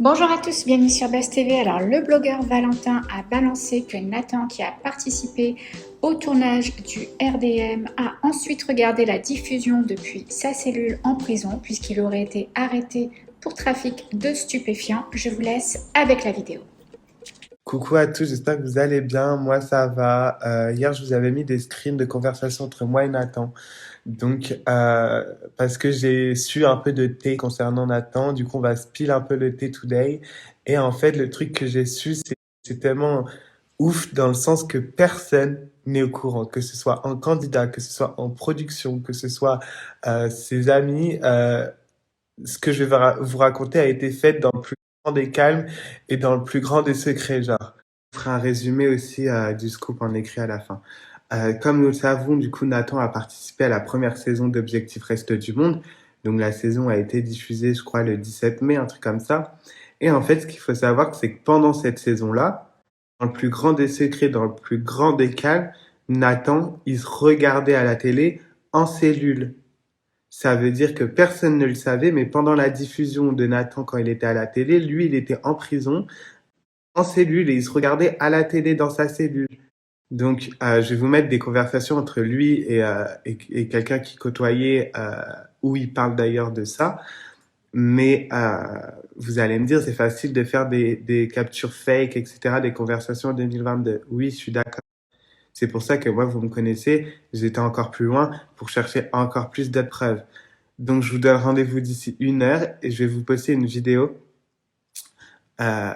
Bonjour à tous, bienvenue sur Buzz TV. Alors, le blogueur Valentin a balancé que Nathan, qui a participé au tournage du RDM, a ensuite regardé la diffusion depuis sa cellule en prison, puisqu'il aurait été arrêté pour trafic de stupéfiants. Je vous laisse avec la vidéo. Coucou à tous, j'espère que vous allez bien. Moi, ça va. Hier, je vous avais mis des screens de conversation entre moi et Nathan. Donc, parce que j'ai su un peu de thé concernant Nathan, du coup, on va spill un peu le thé today. Et en fait, le truc que j'ai su, c'est tellement ouf dans le sens que personne n'est au courant, que ce soit un candidat, que ce soit en production, que ce soit ses amis. Ce que je vais vous raconter a été fait dans le plus grand des calmes et dans le plus grand des secrets, genre. Je ferai un résumé aussi du scoop en écrit à la fin. Comme nous le savons, du coup, Nathan a participé à la première saison d'Objectif Reste du Monde. Donc la saison a été diffusée, je crois, le 17 mai, un truc comme ça. Et en fait, ce qu'il faut savoir, c'est que pendant cette saison-là, dans le plus grand des secrets, dans le plus grand des calmes, Nathan, il se regardait à la télé en cellule. Ça veut dire que personne ne le savait, mais pendant la diffusion de Nathan quand il était à la télé, lui, il était en prison, en cellule, et il se regardait à la télé dans sa cellule. Donc, je vais vous mettre des conversations entre lui et quelqu'un qui côtoyait, où il parle d'ailleurs de ça. Mais vous allez me dire, c'est facile de faire des captures fake, etc., des conversations en 2022. Oui, je suis d'accord. C'est pour ça que moi, vous me connaissez, j'étais encore plus loin pour chercher encore plus de preuves. Donc, je vous donne rendez-vous d'ici 1 heure et je vais vous poster une vidéo euh,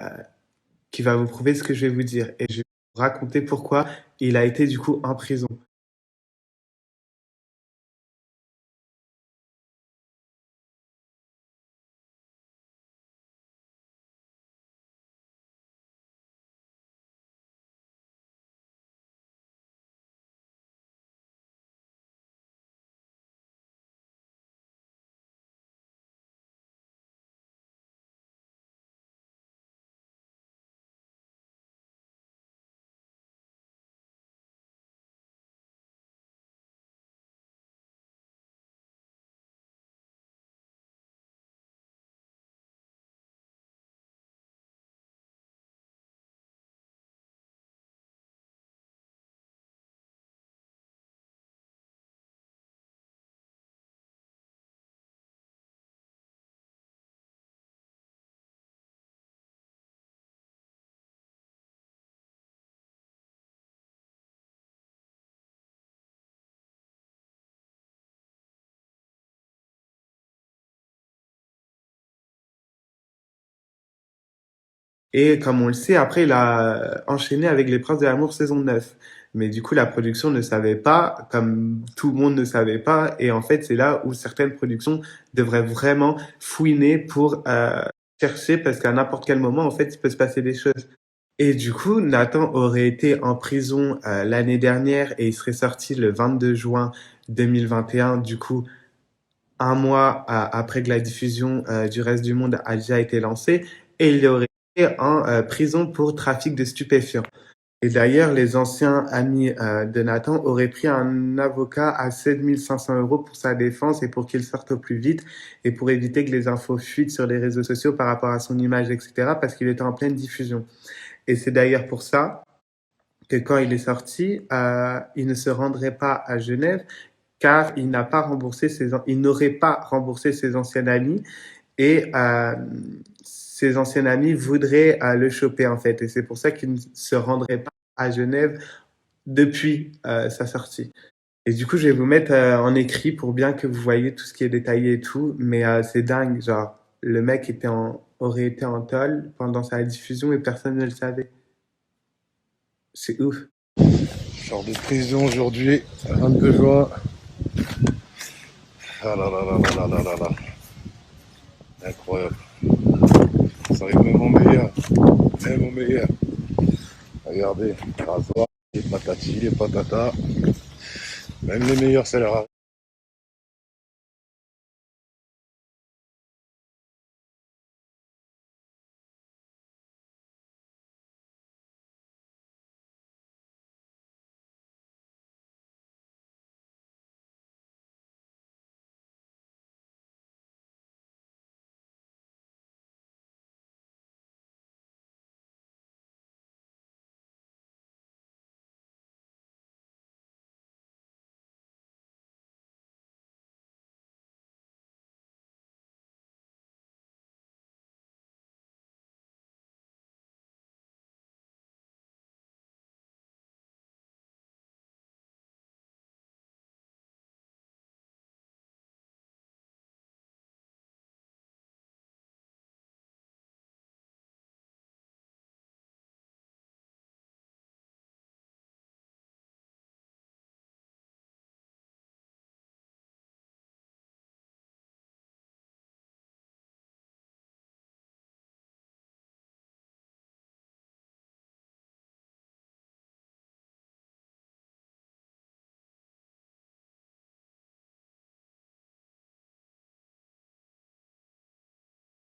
qui va vous prouver ce que je vais vous dire. Et je vais vous raconter pourquoi il a été du coup en prison. Et comme on le sait, après, il a enchaîné avec Les Princes de l'amour saison 9. Mais du coup, la production ne savait pas, comme tout le monde ne savait pas. Et en fait, c'est là où certaines productions devraient vraiment fouiner pour chercher, parce qu'à n'importe quel moment, en fait, il peut se passer des choses. Et du coup, Nathan aurait été en prison l'année dernière et il serait sorti le 22 juin 2021. Du coup, un mois après que la diffusion du reste du monde a déjà été lancée. Et il aurait été en prison pour trafic de stupéfiants. Et d'ailleurs, les anciens amis de Nathan auraient pris un avocat à 7 500 € pour sa défense et pour qu'il sorte au plus vite et pour éviter que les infos fuitent sur les réseaux sociaux par rapport à son image, etc., parce qu'il était en pleine diffusion. Et c'est d'ailleurs pour ça que quand il est sorti, il ne se rendrait pas à Genève car il n'aurait pas remboursé ses anciens amis et ses anciens amis voudraient le choper en fait. Et c'est pour ça qu'il ne se rendrait pas à Genève depuis sa sortie. Et du coup, je vais vous mettre en écrit pour bien que vous voyez tout ce qui est détaillé et tout. Mais c'est dingue, genre, le mec aurait été en tôle pendant sa diffusion et personne ne le savait. C'est ouf. Je sors de prison aujourd'hui, 22 juin. Ah là là là là là là là. Incroyable. Ça arrive même au meilleur. Même au meilleur. Regardez, rasoir, les patati, les patatas. Même les meilleurs, ça leur arrive.